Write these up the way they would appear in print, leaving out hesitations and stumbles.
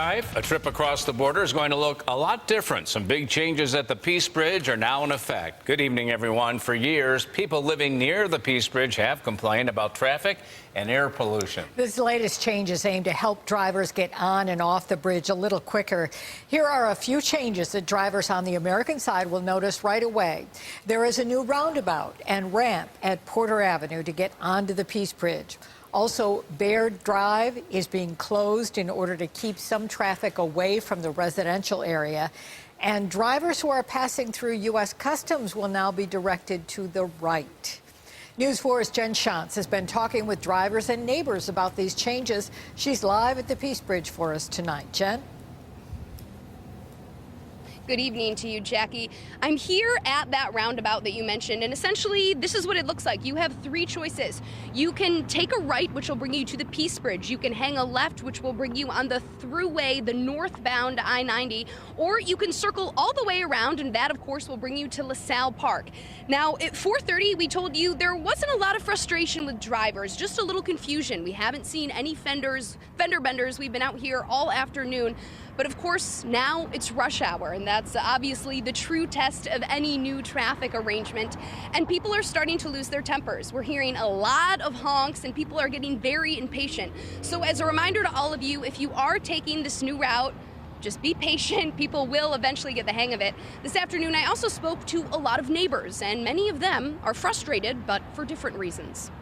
A trip across the border is going to look a lot different. Some big changes at the Peace Bridge are now in effect. Good evening, everyone. For years, people living near the Peace Bridge have complained about traffic and air pollution. This latest changes aim to help drivers get on and off the bridge a little quicker. Here are a few changes that drivers on the American side will notice right away. There is a new roundabout and ramp at Porter Avenue to get onto the Peace Bridge. Also, Baird Drive is being closed in order to keep some traffic away from the residential area. And drivers who are passing through U.S. Customs will now be directed to the right. News 4's Jen Shantz has been talking with drivers and neighbors about these changes. She's live at the Peace Bridge for us tonight. Jen? Good evening to you, Jackie. I'm here at that roundabout that you mentioned, and essentially this is what it looks like. You have three choices. You can take a right, which will bring you to the Peace Bridge. You can hang a left, which will bring you on the thruway, the northbound I-90, or you can circle all the way around, and that, of course, will bring you to LaSalle Park. Now, at 4:30, we told you there wasn't a lot of frustration with drivers, just a little confusion. We haven't seen any fender benders. We've been out here all afternoon. But of course, now it's rush hour, and that's obviously the true test of any new traffic arrangement. And people are starting to lose their tempers. We're hearing a lot of honks, and people are getting very impatient. So as a reminder to all of you, if you are taking this new route, just be patient. People will eventually get the hang of it. This afternoon, I also spoke to a lot of neighbors, and many of them are frustrated, but for different reasons.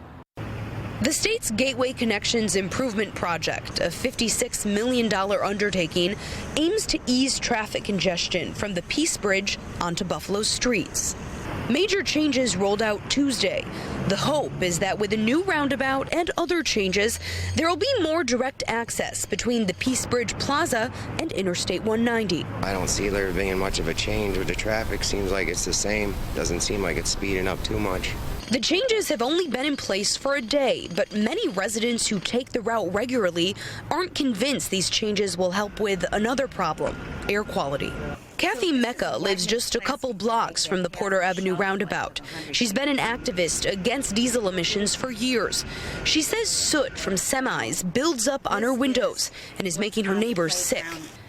The state's Gateway Connections Improvement Project, a $56 million undertaking, aims to ease traffic congestion from the Peace Bridge onto Buffalo's streets. Major changes rolled out Tuesday. The hope is that with a new roundabout and other changes, there will be more direct access between the Peace Bridge Plaza and Interstate 190. I don't see there being much of a change with the traffic. Seems like it's the same. Doesn't seem like it's speeding up too much. The changes have only been in place for a day, but many residents who take the route regularly aren't convinced these changes will help with another problem, air quality. Kathy Mecca lives just a couple blocks from the Porter Avenue roundabout. She's been an activist against diesel emissions for years. She says soot from semis builds up on her windows and is making her neighbors sick.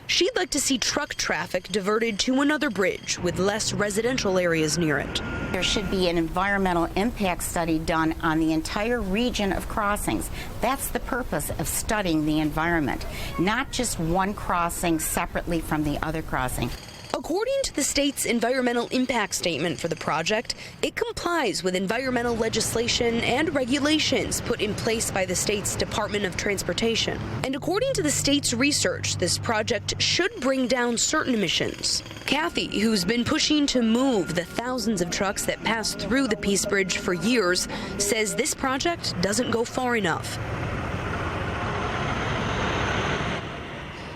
She'd like to see truck traffic diverted to another bridge with less residential areas near it. There should be an environmental impact study done on the entire region of crossings. That's the purpose of studying the environment, not just one crossing separately from the other crossing. According to the state's environmental impact statement for the project, it complies with environmental legislation and regulations put in place by the state's Department of Transportation. And according to the state's research, this project should bring down certain emissions. Kathy, who's been pushing to move the thousands of trucks that pass through the Peace Bridge for years, says this project doesn't go far enough.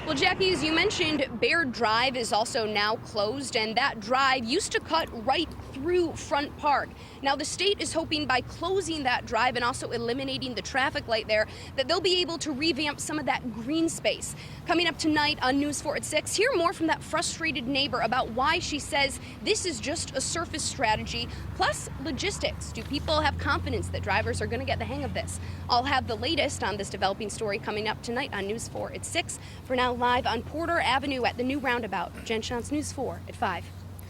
Well, Jackie, as you mentioned, Baird Drive is also now closed, and that drive used to cut right through Front Park. Now, the state is hoping by closing that drive and also eliminating the traffic light there that they'll be able to revamp some of that green space. Coming up tonight on News 4 at 6, hear more from that frustrated neighbor about why she says this is just a surface strategy, plus logistics. Do people have confidence that drivers are going to get the hang of this? I'll have the latest on this developing story coming up tonight on News 4 at 6. For now, live on Porter Avenue at the new roundabout. Jen Shantz, News 4 at 5.